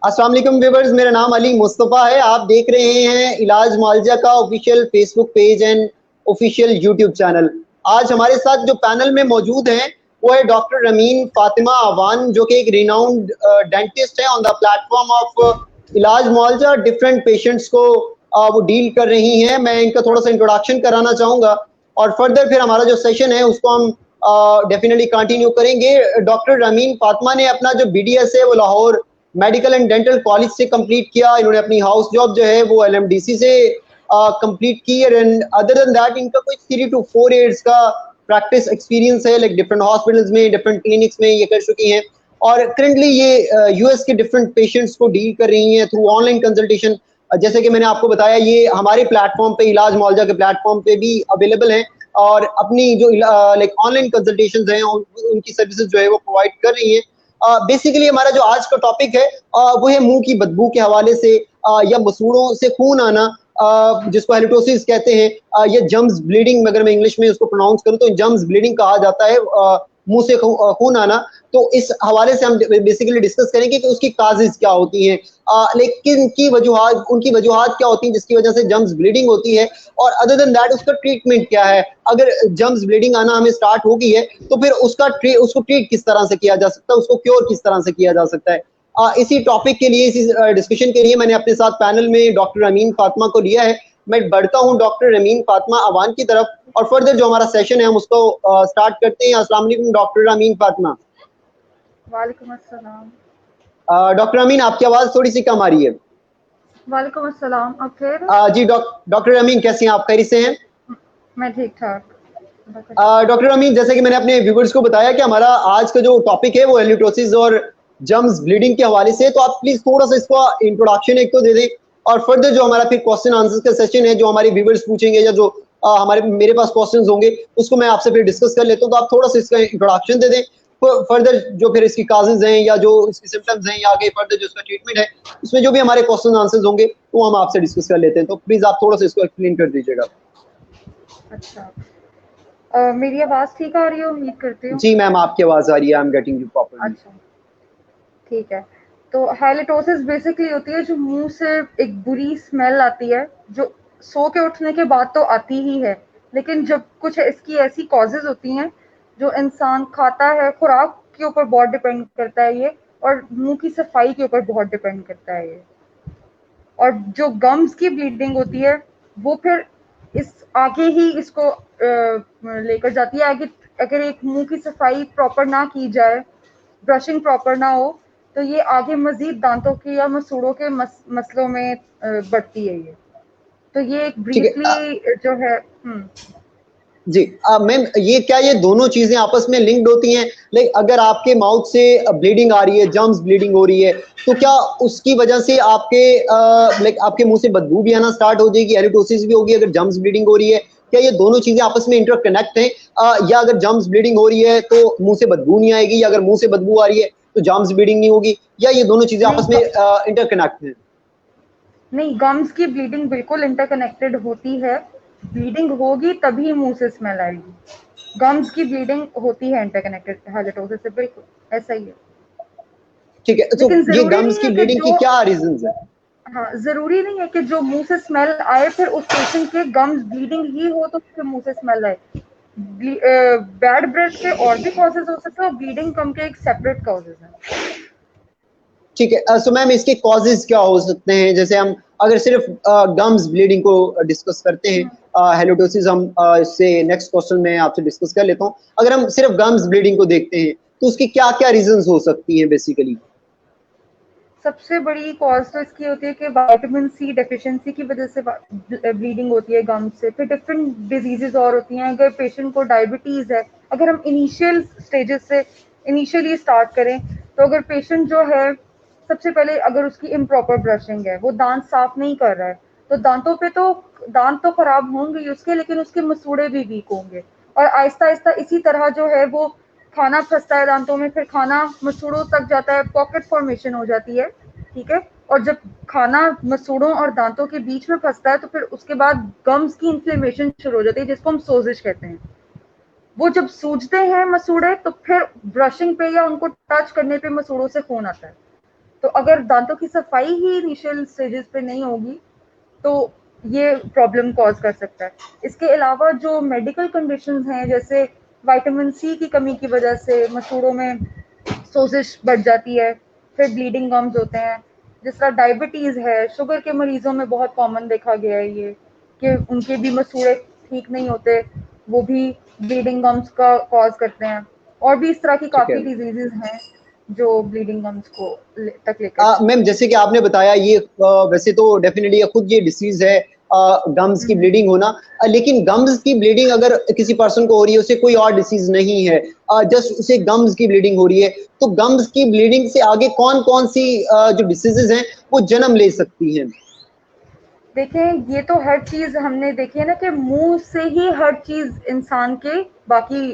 अस्सलाम वालेकुम व्यूअर्स, मेरा नाम अली मुस्तफ़ा है। आप देख रहे हैं इलाज मुआलजा का official Facebook page and official YouTube channel. आज हमारे साथ जो पैनल में मौजूद हैं वो है डॉक्टर रमीन फातिमा अवान, जो कि एक रिनाउंड डेंटिस्ट है ऑन द प्लेटफॉर्म ऑफ इलाज मुआलजा। डिफरेंट पेशेंट्स को वो डील कर रही हैं। मैं इनका थोड़ा सा इंट्रोडक्शन कराना चाहूँगा और फर्दर फिर हमारा जो सेशन है उसको हम डेफिनेटली कंटिन्यू करेंगे। डॉक्टर रमीन फातिमा ने अपना जो BDS है वो Lahore medical and dental college से कंप्लीट किया। इन्होंने अपनी हाउस जॉब जो है वो LMDC से कंप्लीट की है। एंड अदर देन दैट इनका कोई 3 to 4 इयर्स का प्रैक्टिस एक्सपीरियंस है, लाइक डिफरेंट हॉस्पिटल्स में, डिफरेंट क्लिनिक्स में ये कर चुकी हैं और करंटली ये US के डिफरेंट पेशेंट्स को डील कर रही हैं थ्रू ऑनलाइन कंसल्टेशन। जैसे कि मैंने आपको बताया, ये हमारे प्लेटफॉर्म पे, इलाज मुआलजा के प्लेटफॉर्म पे भी अवेलेबल है और अपनी जो लाइक ऑनलाइन कंसल्टेशंस हैं उनकी सर्विसेज जो है वो प्रोवाइड कर रही हैं। बेसिकली हमारा जो आज का टॉपिक है वो है मुंह की बदबू के हवाले से या मसूड़ों से खून आना, जिसको हेलिटोसिस कहते हैं या जम्स ब्लीडिंग, अगर मैं इंग्लिश में उसको प्रोनाउंस करूं तो जम्स ब्लीडिंग कहा जाता है, मुंह से खून आना। तो इस हवाले से हम बेसिकली डिस्कस करेंगे कि उसकी काजेज क्या होती हैं, लेकिन की वजूहात, उनकी वजूहात क्या होती हैं जिसकी वजह से जम्स ब्लीडिंग होती है, और अदर देन दैट उसका ट्रीटमेंट क्या है। अगर जम्स ब्लीडिंग आना हमें स्टार्ट हो गई है तो फिर उसको ट्रीट किस तरह से किया जा सकता है, उसको क्योर किस तरह से किया जा सकता है। इसी टॉपिक के लिए, इसी डिस्कशन के लिए मैंने अपने साथ पैनल में डॉक्टर रमीन फातिमा को लिया है। मैं बढ़ता हूं डॉक्टर रमीन फातिमा अवान की तरफ और फर्दर जो हमारा सेशन है हम उसको स्टार्ट करते हैं। अस्सलाम वालेकुम डॉक्टर रमीन फातिमा। वालेकुम अस्सलाम। डॉक्टर अमीन, आपकी आवाज थोड़ी सी कम आ रही है। वालेकुम अस्सलाम। आप खैर? जी डॉक्टर अमीन, कैसी हैं आप? खैरियत से हैं? मैं ठीक ठाक। डॉक्टर अमीन, जैसे कि मैंने अपने व्यूअर्स को बताया कि हमारा आज का जो टॉपिक है वो हेलिटोसिस और जम्स ब्लीडिंग के हवाले से, तो आप प्लीज थोड़ा सा इसका इंट्रोडक्शन एक तो दे दें और फर्दर जो हमारा फिर क्वेश्चन आंसर का सेशन है, जो हमारे व्यूअर्स पूछेंगे या जो हमारे मेरे पास क्वेश्चंस होंगे उसको मैं आपसे फिर डिस्कस कर लेता हूँ। तो आप थोड़ा सा इसका इंट्रोडक्शन दे दें, फर्दर जो फिर इसकी काजेज हैं या जो इसकी सिम्टम्स हैं या आगे फर्दर जो इसका ट्रीटमेंट है उसमें जो भी हमारे क्वेश्चन आंसर्स होंगे वो हम आपसे डिस्कस कर लेते हैं। तो प्लीज आप थोड़ा सा इसको एक्सप्लेन कर दीजिएगा। अच्छा, मेरी आवाज ठीक आ रही है? उम्मीद करती हूँ। जी मैम, आपकी आवाज आ रही है। I am getting you properly. अच्छा, ठीक है। तो हैलिटोसिस बेसिकली होती है जो मुंह से एक बुरी स्मेल आती है, जो सो के उठने के बाद तो आती ही है, लेकिन जब कुछ इसकी ऐसी कॉजेज होती हैं जो इंसान खाता है, खुराक के ऊपर बहुत डिपेंड करता है ये, और मुंह की सफाई के ऊपर बहुत डिपेंड करता है ये। और जो गम्स की ब्लीडिंग होती है वो फिर इस आगे ही इसको लेकर जाती है आगे। अगर एक मुंह की सफाई प्रॉपर ना की जाए, ब्रशिंग प्रॉपर ना हो, तो ये आगे मजीद दांतों की या मसूड़ों के मसलों में बढ़ती है ये। तो ये एक ठीक है। ब्रीफली जो है। जी मैम, ये दोनों चीजें आपस में लिंक्ड होती हैं? लाइक अगर आपके माउथ से ब्लीडिंग आ रही है, जम्स ब्लीडिंग हो रही है, तो क्या उसकी वजह से आपके लाइक आपके मुंह से बदबू भी आना स्टार्ट हो जाएगी, हेलिटोसिस भी होगी? अगर जम्स ब्लीडिंग हो रही है, क्या ये दोनों चीजें आपस में इंटरकनेक्ट हैं? या अगर जम्स ब्लीडिंग हो रही है तो मुंह से बदबू नहीं आएगी, या अगर मुंह से बदबू आ रही है तो जम्स ब्लीडिंग नहीं होगी, या ये दोनों चीजें आपस में इंटरकनेक्ट हैं? नहीं, गम्स की ब्लीडिंग बिल्कुल इंटरकनेक्टेड होती है। ब्लीडिंग होगी तभी मुंह से स्मेल आएगी। गम्स की ब्लीडिंग होती है इंटरकनेक्टेड हैलिटोसिस से, बिल्कुल ऐसा ही है। ठीक है, तो लेकिन ये जरूरी गम्स नहीं की है कि ब्लीडिंग की जो क्या रीजंस है? हाँ, जरूरी नहीं है कि जो मुंह से स्मेल आए फिर उस पेशेंट के गम्स ब्लीडिंग ही हो तो उसके मुंह से स्मेल आए। बैड ब्रेथ के और भी कॉजेज हो सकते हैं और ब्लीडिंग कम के एक सेपरेट कॉजेज हैं। ठीक है, सो मैम इसके कॉजेज क्या हो सकते हैं? जैसे हम अगर सिर्फ गम्स ब्लीडिंग को डिस्कस करते हैं, हेलिटोसिस हम इससे नेक्स्ट क्वेश्चन में आपसे डिस्कस कर लेता हूँ। अगर हम सिर्फ गम्स ब्लीडिंग को देखते हैं तो उसकी क्या क्या रीजंस हो सकती हैं बेसिकली? सबसे बड़ी कॉज तो इसकी होती है कि विटामिन सी डेफिशिएंसी की वजह से ब्लीडिंग होती है गम्स से। फिर डिफरेंट डिजीजेस और होती हैं। अगर पेशेंट को डायबिटीज है, अगर हम इनिशियल स्टेजेस से इनिशियली स्टार्ट करें, तो अगर पेशेंट जो है, सबसे पहले अगर उसकी इम्प्रॉपर ब्रशिंग है, वो दांत साफ नहीं कर रहा है, तो दांतों पे तो दांत तो खराब होंगे ही उसके, लेकिन उसके मसूड़े भी वीक होंगे। और आहिस्ता आहिस्ता इसी तरह जो है वो खाना फंसता है दांतों में, फिर खाना मसूड़ों तक जाता है, पॉकेट फॉर्मेशन हो जाती है। ठीक है। और जब खाना मसूड़ों और दांतों के बीच में फंसता है तो फिर उसके बाद गम्स की इन्फ्लेमेशन शुरू हो जाती है, जिसको हम सोजिश कहते हैं। वो जब सूजते हैं मसूड़े तो फिर ब्रशिंग पे या उनको टच करने पे मसूड़ों से खून आता है। तो अगर दांतों की सफाई ही इनिशियल स्टेजेस पे नहीं होगी तो ये प्रॉब्लम कॉज कर सकता है। इसके अलावा जो मेडिकल कंडीशंस हैं, जैसे विटामिन सी की कमी की वजह से मसूड़ों में सोजिश बढ़ जाती है, फिर ब्लीडिंग गम्स होते हैं। जिस तरह डायबिटीज़ है, शुगर के मरीजों में बहुत कॉमन देखा गया है ये, कि उनके भी मसूड़े ठीक नहीं होते, वो भी ब्लीडिंग गम्स का कॉज करते हैं। और भी इस तरह की ठीक है। काफ़ी डिजीजेज हैं जो ब्लीडिंग गम्स को तक लेकर जाते मैम जैसे कि आपने बताया ये वैसे तो डेफिनेटली खुद ये डिसीज है गम्स की हैं। ब्लीडिंग होना, लेकिन गम्स की ब्लीडिंग अगर किसी पर्सन को हो रही है, उसे कोई और डिसीज नहीं है, जस्ट उसे गम्स की ब्लीडिंग हो रही है, तो गम्स की ब्लीडिंग से आगे कौन कौन सी जो डिसीजेज हैं वो जन्म ले सकती हैं? देखें, ये तो हर चीज हमने देखी है ना कि मुंह से ही हर चीज इंसान के बाकी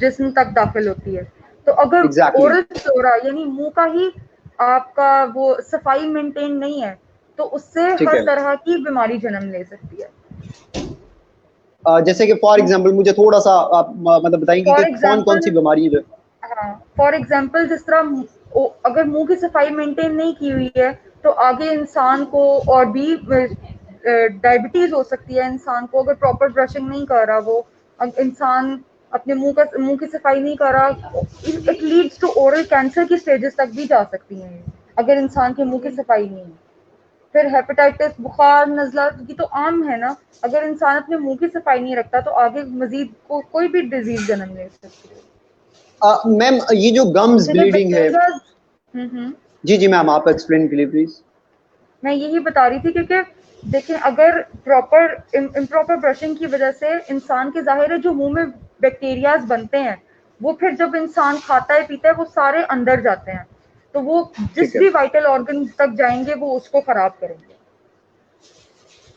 जिस्म तक दाखिल होती है। तो अगर एग्जैक्टली ओरल फ्लोरा यानी मुंह का ही आपका वो सफाई मेंटेन नहीं है तो उससे ठीक हर है। तरह की बीमारी जन्म ले सकती है। जैसे कि फॉर एग्जांपल मुझे थोड़ा सा आप मतलब बताएंगे कि फॉर कौन कौन सी एग्जाम्पल, बीमारी है जो। हाँ, फॉर एग्जाम्पल जिस तरह अगर मुंह की सफाई मेंटेन नहीं की हुई है तो आगे इंसान को और भी डायबिटीज हो सकती है। इंसान को अगर प्रॉपर ब्रशिंग नहीं कर रहा, वो इंसान अपने मुंह की सफाई नहीं कर रहा, it leads to oral cancer की स्टेजेस तक भी जा सकती हैं अगर इंसान के मुंह की सफाई नहीं है। फिर हेपेटाइटिस, बुखार, नजला की तो आम है ना। अगर इंसान अपने मुंह की सफाई नहीं रखता तो आगे मजीद कोई भी डिजीज जन्म ले सकती है। मैम ये जो गम्स जिन्हें ब्लीडिंग है। बैक्टीरिया, जी जी मैम आप एक्सप्लेन कीजिए प्लीज। मैं यही बता रही थी क्योंकि देखें, अगर प्रॉपर इम्प्रॉपर ब्रशिंग की वजह से इंसान के ज़ाहिर है जो मुंह में बैक्टीरियाज बनते हैं वो फिर जब इंसान खाता है पीता है वो सारे अंदर जाते हैं, तो वो ठीक जिस है। भी वाइटल ऑर्गन तक जाएंगे वो उसको खराब करेंगे।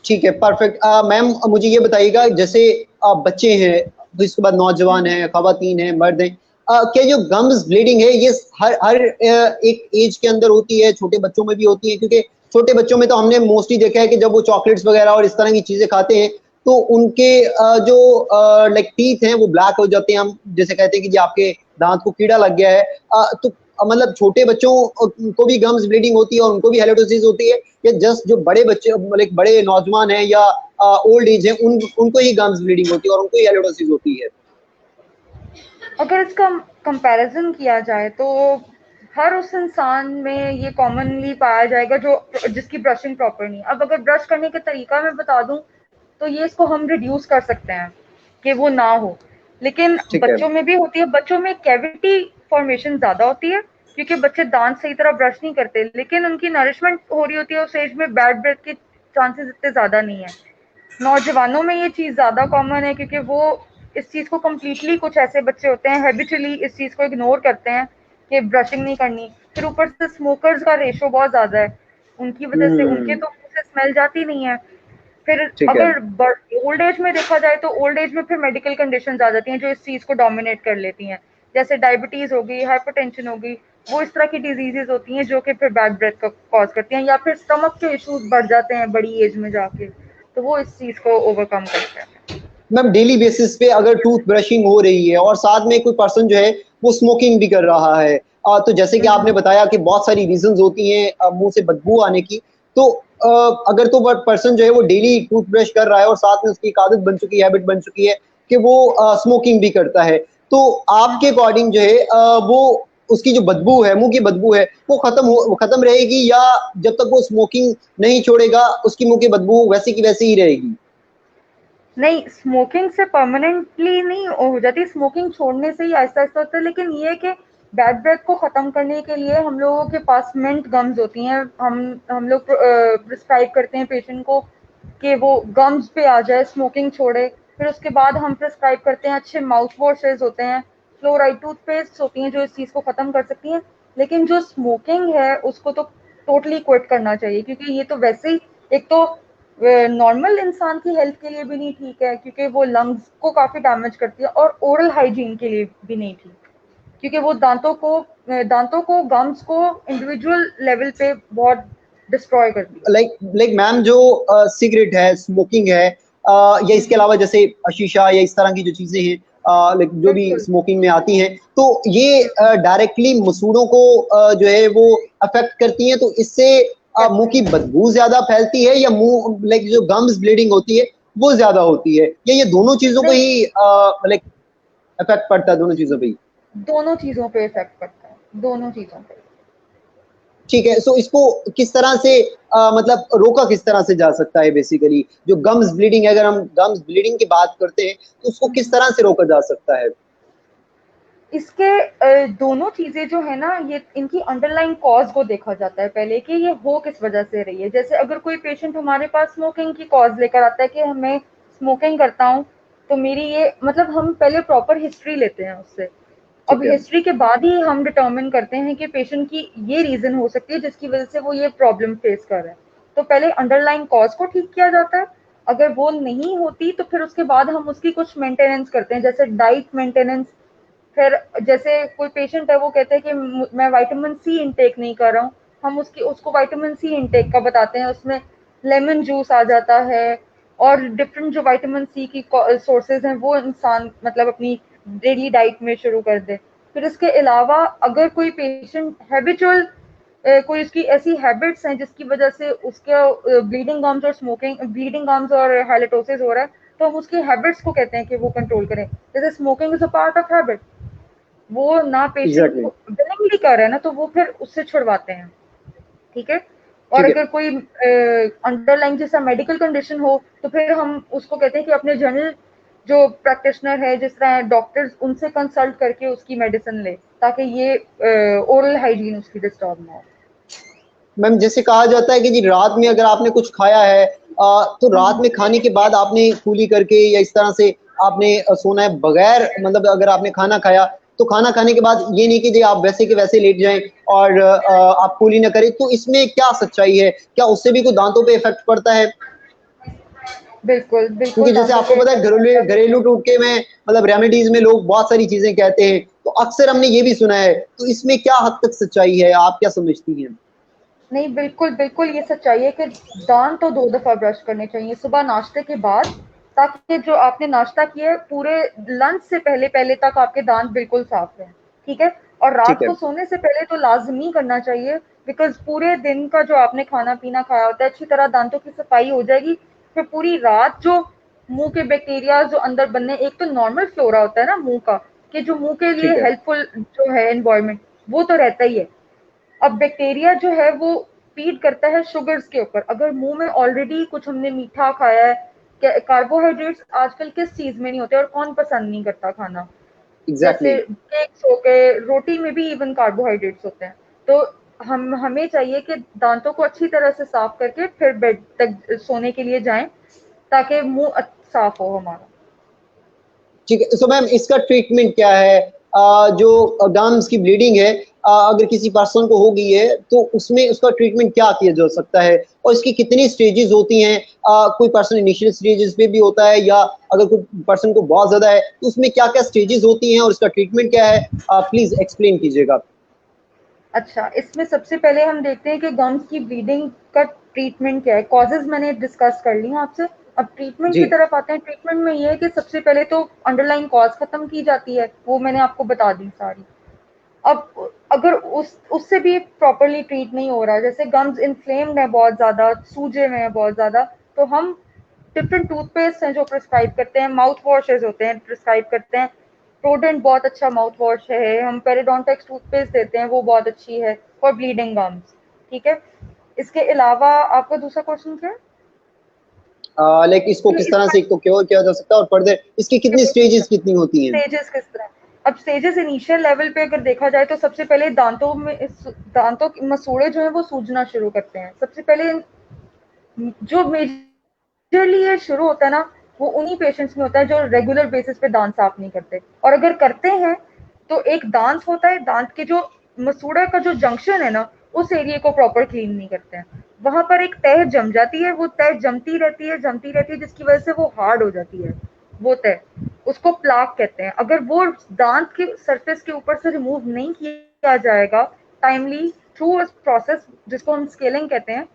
ठीक है परफेक्ट। मैम मुझे ये बताइएगा जैसे बच्चे हैं, तो इसके बाद नौजवान हैं, खवातीन हैं, मर्द हैं, क्या जो गम्स ब्लीडिंग है ये हर एक एज के अंदर होती है, छोटे बच्चों में भी होती है? क्योंकि छोटे बच्चों में तो हमने मोस्टली देखा है कि जब वो चॉकलेट्स वगैरह और इस तरह की चीजें खाते हैं तो उनके जो लाइक टीथ हैं वो ब्लैक हो जाते हैं, हम जैसे कहते हैं कि जी आपके दांत को कीड़ा लग गया है। तो मतलब छोटे बच्चों को भी गम्स ब्लीडिंग होती है और उनको भी हेलेटोसिस होती है, या जस्ट जो बड़े बच्चे मतलब बड़े नौजवान हैं या ओल्ड एज है उनको ही गम्स ब्लीडिंग होती है और उनको ही हेलेटोसिस होती है? अगर इसका कंपैरिजन किया जाए तो हर उस इंसान में ये कॉमनली पाया जाएगा जो जिसकी ब्रशिंग प्रॉपर नहीं है। अब अगर ब्रश करने का तरीका मैं बता दूं तो ये इसको हम रिड्यूस कर सकते हैं कि वो ना हो, लेकिन ठीक है। बच्चों में भी होती है। बच्चों में कैविटी फॉर्मेशन ज्यादा होती है क्योंकि बच्चे दांत सही तरह ब्रश नहीं करते, लेकिन उनकी नरिशमेंट हो रही होती है उस एज में, बैड ब्रेथ के चांसेस इतने ज्यादा नहीं है। नौजवानों में ये चीज़ ज़्यादा कॉमन है क्योंकि वो इस चीज़ को कम्प्लीटली, कुछ ऐसे बच्चे होते हैं हैबिचुअली इस चीज़ को इग्नोर करते हैं कि ब्रशिंग नहीं करनी। फिर ऊपर से स्मोकर्स का रेशो बहुत ज़्यादा है, उनकी वजह से उनके तो मुंह से स्मेल जाती नहीं है। फिर ठीक है। अगर ओल्ड एज में देखा जाए तो ओल्ड एज में फिर मेडिकल कंडीशंस आ जाती हैं जो इस चीज़ को डोमिनेट कर लेती हैं, जैसे डायबिटीज़ हो गई, हाइपरटेंशन हो गई। वो इस तरह की डिजीजेज होती हैं जो कि फिर बैड ब्रेथ का कॉज करती हैं, या फिर स्टमक के इश्यूज बढ़ जाते हैं बड़ी एज में जाके, तो वो इस चीज़ को ओवरकम करते हैं। मैम डेली बेसिस पे अगर टूथ ब्रशिंग हो रही है और साथ में कोई पर्सन जो है वो स्मोकिंग भी कर रहा है, तो जैसे कि आपने बताया कि बहुत सारी रीजंस होती हैं मुंह से बदबू आने की, तो अगर तो पर्सन जो है वो डेली टूथ ब्रश कर रहा है और साथ में उसकी एक आदत बन चुकी है, हैबिट बन चुकी है कि वो स्मोकिंग भी करता है, तो आपके अकॉर्डिंग जो है वो उसकी जो बदबू है, मुंह की बदबू है, वो खत्म रहेगी, या जब तक वो स्मोकिंग नहीं छोड़ेगा उसकी मुंह की बदबू वैसी की वैसी ही रहेगी? नहीं, स्मोकिंग से परमानेंटली नहीं हो जाती, स्मोकिंग छोड़ने से ही आहिस्ता आहिस्ता होता है। लेकिन ये है कि बैड ब्रेथ को ख़त्म करने के लिए हम लोगों के पास मिंट गम्स होती हैं। हम लोग प्रिस्क्राइब करते हैं पेशेंट को कि वो गम्स पे आ जाए, स्मोकिंग छोड़े। फिर उसके बाद हम प्रिस्क्राइब करते हैं अच्छे माउथ वॉशेज होते हैं, फ्लोराइड टूथपेस्ट होती हैं जो इस चीज़ को ख़त्म कर सकती हैं। लेकिन जो स्मोकिंग है उसको तो टोटली क्विट करना चाहिए क्योंकि ये तो वैसे ही एक तो नॉर्मल इंसान की हेल्थ के लिए भी नहीं ठीक है क्योंकि वो लंग्स को काफ़ी डैमेज करती है, और ओरल हाइजीन के लिए भी नहीं ठीक क्योंकि वो दांतों को गम्स को इंडिविजुअल लेवल पे बहुत डिस्ट्रॉय करती है। लाइक मैम जो सिगरेट है, स्मोकिंग है, या इसके हम्म। अलावा जैसे शीशा या इस तरह की जो चीजें हैं, लाइक जो भी बिल्कुल स्मोकिंग में आती हैं, तो ये डायरेक्टली मसूड़ों को जो है वो अफेक्ट करती हैं, तो इससे मुंह की बदबू ज्यादा फैलती है या मुंह लाइक जो गम्स ब्लीडिंग होती है वो ज्यादा होती है, या ये दोनों चीजों को नहीं, ही लाइक इफेक्ट पड़ता है, दोनों चीजों पे ही? दोनों चीजों पे इफेक्ट पड़ता है, दोनों चीजों पे। ठीक है, सो इसको किस तरह से मतलब रोका किस तरह से जा सकता है? बेसिकली जो गम्स ब्लीडिंग है, अगर हम गम्स ब्लीडिंग की बात करते हैं तो उसको किस तरह से रोका जा सकता है? इसके दोनों चीजें जो है ना, ये इनकी अंडरलाइन कॉज को देखा जाता है पहले कि ये हो किस वजह से रही है। जैसे अगर कोई पेशेंट हमारे पास स्मोकिंग की कॉज लेकर आता है कि मैं स्मोकिंग करता हूँ, तो मेरी ये मतलब हम पहले प्रॉपर हिस्ट्री लेते हैं उससे। अब ठीक है। हिस्ट्री के बाद ही हम डिटरमिन करते हैं कि पेशेंट की ये रीजन हो सकती है जिसकी वजह से वो ये प्रॉब्लम फेस कर रहा है। तो पहले अंडरलाइन कॉज को ठीक किया जाता है। अगर वो नहीं होती तो फिर उसके बाद हम उसकी कुछ मेंटेनेंस करते हैं, जैसे डाइट मेंटेनेंस। फिर जैसे कोई पेशेंट है वो कहते हैं कि मैं विटामिन सी इनटेक नहीं कर रहा हूँ, हम उसको विटामिन सी इनटेक का बताते हैं। उसमें लेमन जूस आ जाता है, और डिफरेंट जो विटामिन सी की सोर्सेज हैं वो इंसान मतलब अपनी डेली डाइट में शुरू कर दे। फिर इसके अलावा अगर कोई पेशेंट हैबिचुअल कोई उसकी ऐसी हैबिट्स हैं जिसकी वजह से उसके ब्लीडिंग गम्स और स्मोकिंग ब्लीडिंग गम्स और हाइलिटोसिस हो रहा है, तो हम उसकी हैबिट्स को कहते हैं कि वो कंट्रोल करें। जैसे smoking is a part of habit, वो ना पेशेंट एग्जैक्टली। विलिंगली कर रहे हैं ना, तो वो फिर उससे छुड़वाते हैं। ठीक है। और ठीक है। अगर कोई अंडरलाइन जैसा मेडिकल कंडीशन हो, तो फिर हम उसको कहते हैं कि अपने जनरल जो प्रैक्टिशनर है जिस तरह डॉक्टर्स, उनसे कंसल्ट करके उसकी मेडिसिन ले, ताकि ये ओरल हाइजीन उसकी डिस्टर्ब ना हो। मैम जैसे कहा जाता है कि जी रात में अगर आपने कुछ खाया है, तो रात में खाने के बाद आपने कुली करके या इस तरह से आपने सोना है, बगैर मतलब अगर आपने खाना खाया तो खाना खाने के बाद ये नहीं कि जी आप वैसे के वैसे लेट जाएं और आप कुली ना करें, तो इसमें क्या सच्चाई है? क्या उससे भी कोई दांतों पे इफेक्ट पड़ता है? बिल्कुल क्योंकि बिल्कुल जैसे दांतों आपको पे पता है इफेक्ट घरेलू पड़ता है। घरेलू टोटके में मतलब रेमेडीज में लोग बहुत सारी चीजें कहते हैं, तो अक्सर हमने ये भी सुना है, तो इसमें क्या हद तक सच्चाई है? आप क्या समझती हैं? नहीं, बिल्कुल बिल्कुल ये सच्चाई है कि दांत तो 2 दफा ब्रश करने चाहिए, सुबह नाश्ते के बाद, ताकि जो आपने नाश्ता किया है पूरे लंच से पहले पहले तक आपके दांत बिल्कुल साफ रहें। ठीक है। और ठीक रात है। को सोने से पहले तो लाजमी करना चाहिए, बिकॉज पूरे दिन का जो आपने खाना पीना खाया होता है, अच्छी तरह दांतों की सफाई हो जाएगी। फिर पूरी रात जो मुंह के बैक्टीरिया जो अंदर बनने, एक तो नॉर्मल फ्लोरा होता है ना मुंह का, कि जो मुंह के लिए ठीक है। हेल्पफुल जो है एनवायरमेंट, वो तो रहता ही है। अब बैक्टीरिया जो है वो फीड करता है शुगर्स के ऊपर। अगर मुंह में ऑलरेडी कुछ हमने मीठा खाया है, कार्बोहाइड्रेट्स आजकल किस चीज में नहीं होते और कौन पसंद नहीं करता खाना, एग्जैक्टली। जैसे केक्स हो गए, रोटी में भी इवन कार्बोहाइड्रेट्स होते हैं। तो हमें चाहिए कि दांतों को अच्छी तरह से साफ करके फिर बेड तक सोने के लिए जाएं, ताकि मुंह साफ हो हमारा। ठीक है, सो मैम इसका ट्रीटमेंट क्या है? जो गम्स की ब्लीडिंग है, अगर किसी पर्सन को हो गई है तो उसमें उसका ट्रीटमेंट क्या किया जा सकता है, और इसकी कितनी स्टेजेस होती हैं? कोई पर्सन इनिशियल स्टेजेस पे भी होता है, या अगर कोई पर्सन को बहुत ज्यादा है तो उसमें क्या क्या स्टेजेस होती हैं और इसका ट्रीटमेंट क्या है? प्लीज एक्सप्लेन कीजिएगा। अच्छा, इसमें सबसे पहले हम देखते हैं कि गम्स की ब्लीडिंग का ट्रीटमेंट क्या है। कॉजेज मैंने डिस्कस कर ली हैं आपसे। अब ट्रीटमेंट जी। की तरफ आते हैं। ट्रीटमेंट में ये है कि सबसे पहले तो अंडरलाइन कॉज खत्म की जाती है, वो मैंने आपको बता दी सारी। अब अगर उससे भी प्रॉपरली ट्रीट नहीं हो रहा, जैसे गम्स इन्फ्लेम्ड है बहुत ज्यादा, सूजे में है बहुत ज्यादा, तो हम डिफरेंट टूथपेस्ट हैं जो प्रिस्क्राइब करते हैं, माउथ वॉशेज होते हैं प्रिस्क्राइब करते हैं। प्रोडेंट बहुत अच्छा माउथ वॉश है, हम पेरिडोंटेक्स टूथपेस्ट देते हैं, वो बहुत अच्छी है फॉर ब्लीडिंग गम्स। ठीक है। इसके अलावा आपका दूसरा क्वेश्चन क्या है? लाइक इसको कि किस तरह इसका से इसको क्योर किया जा सकता है, और फर्दर इसकी कितनी स्टेजेस कितनी होती हैं? स्टेजेस किस तरह? अब स्टेजेस इनिशियल लेवल पे अगर देखा जाए तो सबसे पहले दांतों के मसूड़े जो है वो सूजना शुरू करते हैं। सबसे पहले जो मेजरली ये शुरू होता है ना, वो उन्हीं पेशेंट्स में होता है जो रेगुलर बेसिस पे दांत साफ नहीं करते। और अगर करते हैं तो एक दांत होता है, दांत के जो मसूड़ा का जो जंक्शन है ना, उस एरिया को प्रॉपर क्लीन नहीं करते हैं। वहां पर एक तह जम जाती है, वो तह जमती रहती है, जिसकी वजह से वो हार्ड हो जाती है। वो तह, उसको प्लाक कहते हैं। अगर वो दांत के सरफेस के ऊपर से रिमूव नहीं किया जाएगा टाइमली थ्रू अ प्रोसेस जिसको हम स्केलिंग कहते हैं,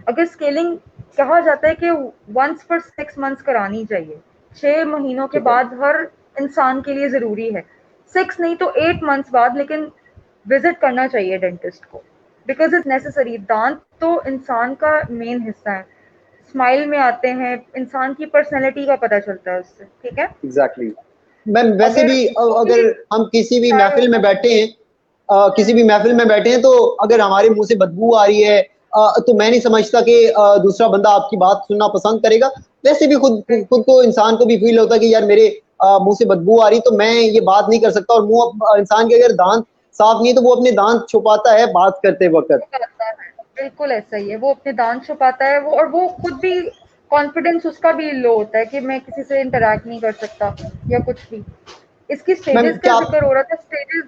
अगर स्केलिंग कहा जाता है कि वंस पर 6 मंथ्स करानी चाहिए, 6 महीनों के ठीक है। बाद हर इंसान के लिए ज़रूरी है, 6 नहीं तो 8 मंथ्स बाद, लेकिन विजिट करना चाहिए डेंटिस्ट को, बिकॉज इट्स नेसेसरी। दांत तो इंसान का मेन हिस्सा है, स्माइल में आते हैं, इंसान की पर्सनैलिटी का पता चलता है उससे, ठीक है। एग्जैक्टली। मैम वैसे अगर भी वो भी अगर हम किसी भी चाहे महफिल में होगा। बैठे हैं, किसी भी महफिल में बैठे हैं, तो अगर हमारे मुंह से बदबू आ रही है, तो मैं नहीं समझता कि दूसरा बंदा आपकी बात सुनना पसंद करेगा। वैसे भी खुद खुद को इंसान को भी फील होता है कि यार मेरे मुंह से बदबू आ रही, तो मैं ये बात नहीं कर सकता। और मुंह इंसान के अगर दांत साफ नहीं है तो वो अपने दांत छुपाता है बात करते वक्त। छुपाता है, बिल्कुल ऐसा ही है, वो अपने दांत छुपाता है वो, और वो खुद भी कॉन्फिडेंस उसका भी लो होता है कि मैं किसी से इंटरैक्ट नहीं कर सकता या कुछ भी। इसकी मैम स्टेजेस का क्या आप। जिक्र हो रहा था, स्टेजेस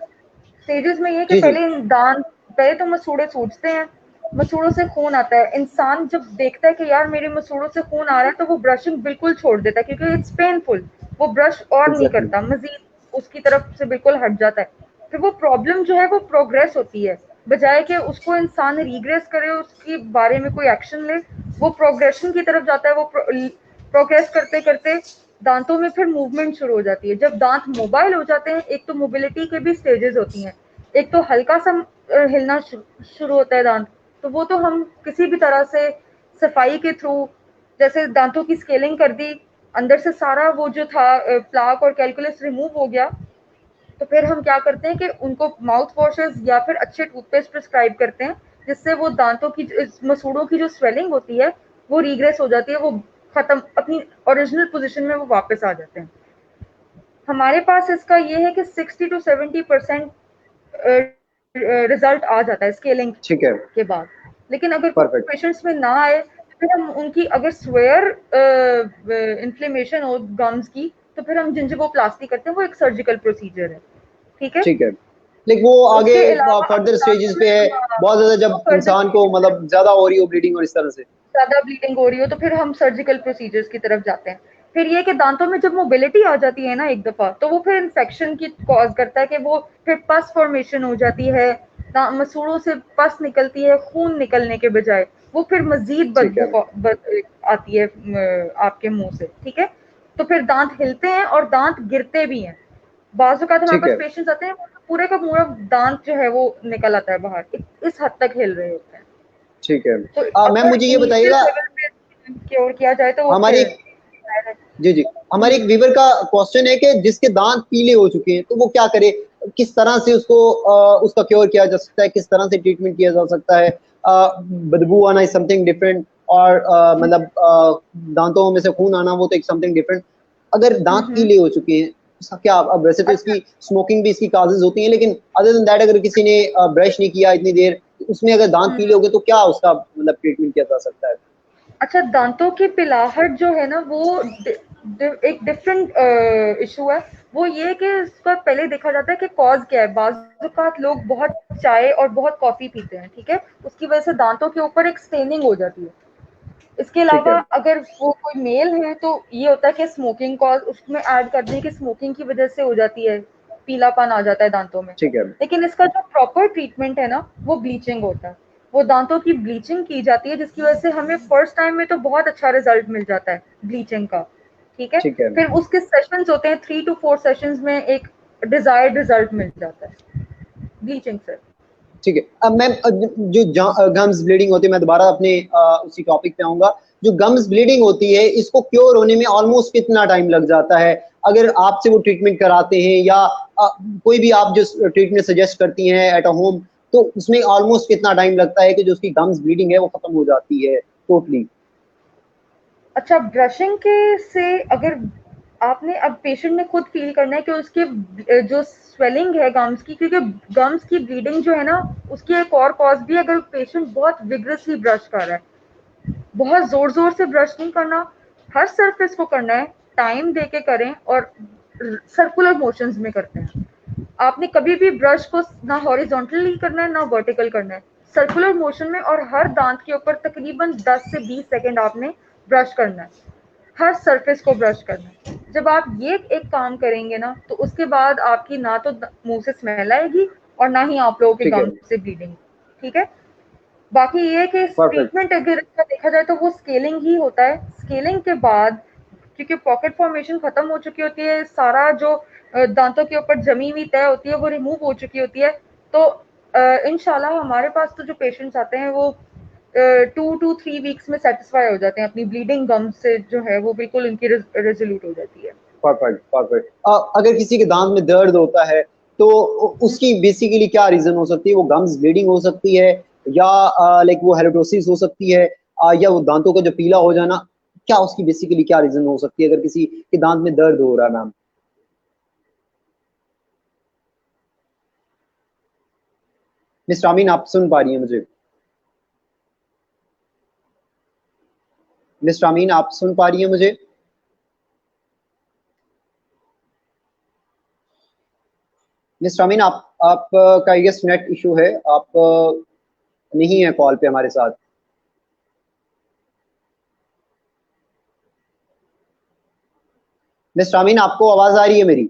स्टेजेस में ये कि जी जी। पहले तो मसूड़े सूजते हैं, मसूड़ों से खून आता है। इंसान जब देखता है कि यार मेरे मसूड़ों से खून आ रहा है, तो वो ब्रशिंग बिल्कुल छोड़ देता है, क्योंकि इट्स पेनफुल। वो ब्रश और नहीं एग्जैक्टली। करता, मजीद उसकी तरफ से बिल्कुल हट जाता है। फिर वो प्रॉब्लम जो है वो प्रोग्रेस होती है, बजाय कि उसको इंसान रिग्रेस करे, उसके बारे में कोई एक्शन ले, वो प्रोग्रेशन की तरफ जाता है। वो प्रोग्रेस करते करते दांतों में फिर मूवमेंट शुरू हो जाती है। जब दांत मोबाइल हो जाते हैं, एक तो मोबिलिटी के भी स्टेजेस होती हैं, एक तो हल्का सा हिलना शुरू होता है दांत, तो वो तो हम किसी भी तरह से सफाई के थ्रू, जैसे दांतों की स्केलिंग कर दी, अंदर से सारा वो जो था प्लाक और कैलकुलस रिमूव हो गया, तो फिर हम क्या करते हैं कि उनको माउथ वॉशेस या फिर अच्छे टूथपेस्ट प्रिस्क्राइब करते हैं, जिससे वो दांतों की मसूड़ों की जो स्वेलिंग होती है वो रिग्रेस हो जाती है, वो खत्म, अपनी ओरिजिनल पोजीशन में वो वापस आ जाते हैं। हमारे पास इसका ये है कि 60 to 70% रिजल्ट आ जाता है स्केलिंग ठीक है। के बाद। लेकिन अगर कुछ परफेक्ट। पेशेंट्स में ना आए, तो फिर हम उनकी अगर स्वेयर इन्फ्लेमेशन हो गम्स की, तो फिर हम जिंजिवोप्लास्टी करते हैं, वो एक सर्जिकल प्रोसीजर है, ठीक है। ठीक है। लेकिन वो आगे उसके अलावा फर्दर अगर स्टेजेस दांतों पे है, में, हाँ, बहुत ज्यादा वो जब फर्दर इंसान को मतलब ज्यादा हो रही हो ब्लीडिंग और इस तरह से। ज़्यादा ब्लीडिंग हो रही हो, तो फिर हम सर्जिकल प्रोसीजर्स की तरफ जाते हैं। फिर ये कि दांतों में जब मोबिलिटी आ जाती है ना एक दफ़ा, तो वो फिर इन्फेक्शन की कॉज़ करता है कि वो फिर पस फॉर्मेशन हो जाती है, मसूड़ों से पस निकलती है खून निकलने के बजाय, वो फिर मज़ीद ठीक है। आती है आपके मुँह से, ठीक है? तो फिर दाँत हिलते हैं और दाँत गिरते भी हैं। बाज़ औक़ात हमारे ठीक पास है। पेशेंट्स आते हैं, पूरे का पूरा दाँत जो है वो निकल आता है बाहर, इस हद तक हिल रहे होते हैं। ठीक है। तो मैम अगर मुझे ये इनिशियल बताइएगा, लेवल पे क्योर किया जाए तो वो हमारे फिर एक जी जी, हमारे एक व्यूवर का क्वेश्चन है कि जिसके दांत पीले हो चुके हैं तो वो क्या करे, किस तरह से उसको उसका क्योर किया जा सकता है, किस तरह से ट्रीटमेंट किया जा सकता है। बदबू आना इज समथिंग डिफरेंट, और मतलब दांतों में से खून आना वो तो एक समथिंग डिफरेंट। अगर दांत पीले हो चुके हैं, उसका क्या, अब वैसे तो अच्छा इसकी स्मोकिंग भी इसकी काजेज होती है, लेकिन अदर देन दैट अगर किसी ने ब्रश नहीं किया इतनी देर, उसमें अगर दांत पीले हो गए तो क्या उसका मतलब ट्रीटमेंट किया जा सकता है। अच्छा, दांतों की पिलाहट जो है ना वो एक डिफरेंट इशू है। वो ये कि इसका पहले देखा जाता है कि कॉज क्या है। बाज़ लोग बहुत चाय और बहुत कॉफी पीते हैं, ठीक है, उसकी वजह से दांतों के ऊपर एक स्टेनिंग हो जाती है। इसके ठीक अलावा है। अगर वो कोई मेल है, तो ये होता है कि स्मोकिंग कॉज उसमें ऐड कर दें कि स्मोकिंग की वजह से हो जाती है, पीलापन आ जाता है दांतों में। ठीक है। लेकिन इसका जो प्रॉपर ट्रीटमेंट है ना, वो ब्लीचिंग होता है। वो दांतों की ब्लीचिंग की जाती है, जिसकी वजह से हमें फर्स्ट टाइम में तो बहुत अच्छा रिजल्ट मिल जाता है ब्लीचिंग का, ठीक है। ठीक है। फिर उसके सेशंस होते हैं, 3 to 4 सेशंस में एक डिजायर्ड रिजल्ट मिल जाता है ब्लीचिंग से। ठीक है। अब मैम जो गम्स ब्लीडिंग होती है, मैं दोबारा अपने उसी टॉपिक पे आऊंगा। जो गम्स ब्लीडिंग होती है, इसको क्योर होने में ऑलमोस्ट कितना टाइम लग जाता है, अगर आपसे वो ट्रीटमेंट कराते हैं, या कोई भी आप जो ट्रीटमेंट सजेस्ट करती हैं एट अ होम, तो उसमें ऑलमोस्ट कितना टाइम लगता है कि जो उसकी गम्स ब्लीडिंग है वो खत्म हो जाती है टोटली। अच्छा, ब्रशिंग के से अगर आपने, अब पेशेंट ने खुद फील करना है कि उसके जो स्वेलिंग है गम्स की, क्योंकि गम्स की ब्लीडिंग जो है ना, उसकी एक और कॉज भी है। अगर पेशेंट बहुत विग्रसली ब्रश कर रहा है, बहुत जोर जोर से ब्रश नहीं करना, हर सरफेस को करना है, टाइम दे के करें, और सर्कुलर मोशंस में करते हैं। आपने कभी भी ब्रश को ना हॉरिजॉन्टली करना है ना वर्टिकल करना है, सर्कुलर मोशन में, और हर दांत के ऊपर तकरीबन 10 से 20 सेकंड आपने ब्रश करना है, हर सरफेस को ब्रश करना है। जब आप ये एक काम करेंगे ना, तो उसके बाद आपकी ना तो मुंह से स्मेल आएगी और ना ही आप लोगों के ठीक है। गम से ब्लीडिंग, ठीक है। बाकी ये है कि परफेक्ट। ट्रीटमेंट अगर अच्छा देखा जाए तो वो स्केलिंग ही होता है। स्केलिंग के बाद क्योंकि पॉकेट फॉर्मेशन खत्म हो चुकी होती है, सारा जो दांतों के ऊपर जमी हुई तय होती है वो रिमूव हो चुकी होती है। तो इंशाल्लाह हमारे पास तो जो पेशेंट्स आते हैं वो 2 to 3 वीक्स में सेटिस्फाई हो जाते हैं, अपनी ब्लीडिंग गम से जो है वो बिल्कुल उनकी रेजोल्यूट हो जाती है। Perfect perfect. अगर किसी के दांत में दर्द होता है तो उसकी बेसिकली क्या रीजन हो सकती है? वो गम्स ब्लीडिंग हो सकती है, या लाइक वो हेलिडोसिस हो सकती है, या वो दांतों का जो पीला हो जाना, क्या उसकी बेसिकली क्या रीजन हो सकती है अगर किसी के दांत में दर्द हो रहा है मैम? मिस्टर अमीन, आप सुन पा रही हैं मुझे? मिस्टर अमीन, आप सुन पा रही हैं मुझे? मिस्टर अमीन, आप का यस नेट इशू है, आप नहीं है कॉल पे हमारे साथ। मिस्टर अमीन, आपको आवाज आ रही है मेरी?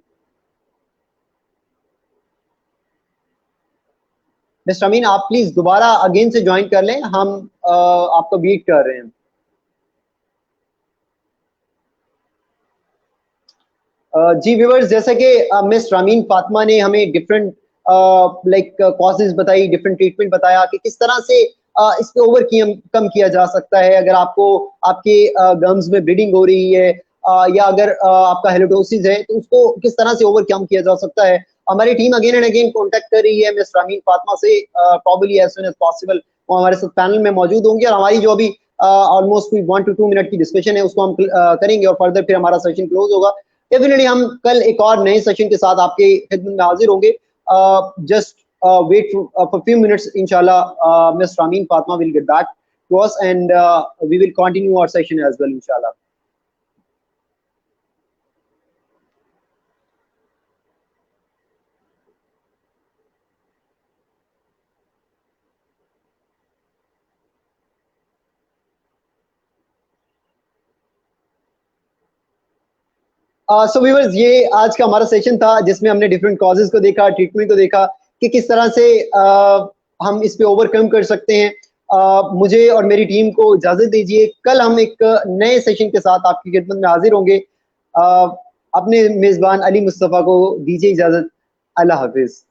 मिस्टर अमीन, आप प्लीज दोबारा अगेन से ज्वाइन कर लें, हम आपको बीट कर रहे हैं। जी व्यूअर्स, जैसे कि मिस रामीन फातिमा ने हमें डिफरेंट लाइक कॉजेज बताई, डिफरेंट ट्रीटमेंट बताया कि किस तरह से इस पे ओवर कम किया जा सकता है। अगर आपको आपके गम्स में ब्लीडिंग हो रही है, या अगर आपका हेलिडोसिस है, तो उसको किस तरह से ओवरकम किया जा सकता है। हमारी team again and again contact कर रही है मिस रामीन फातिमा से, probably as soon as possible वो हमारे साथ पैनल में मौजूद होंगी, और हमारी जो अभी ऑलमोस्ट 1 to 2 मिनट की डिस्कशन है उसको हम करेंगे, और फर्दर फिर हमारा सेशन क्लोज होगा। डेफिनेटली हम कल एक और नए सेशन के साथ आपके खिदमत में हाजिर होंगे। Just wait for few minutes, इंशाल्लाह miss Rameen Fatima will get back to us, and we will continue our session as well इंशाल्लाह। सो व्यूअर्स, ये आज का हमारा सेशन था जिसमें हमने डिफरेंट कॉजेज को देखा, ट्रीटमेंट को देखा कि किस तरह से हम इस पे ओवरकम कर सकते हैं। मुझे और मेरी टीम को इजाजत दीजिए, कल हम एक नए सेशन के साथ आपकी खिदमत में हाजिर होंगे। अपने मेजबान अली मुस्तफ़ा को दीजिए इजाजत। अल्लाह हाफिज।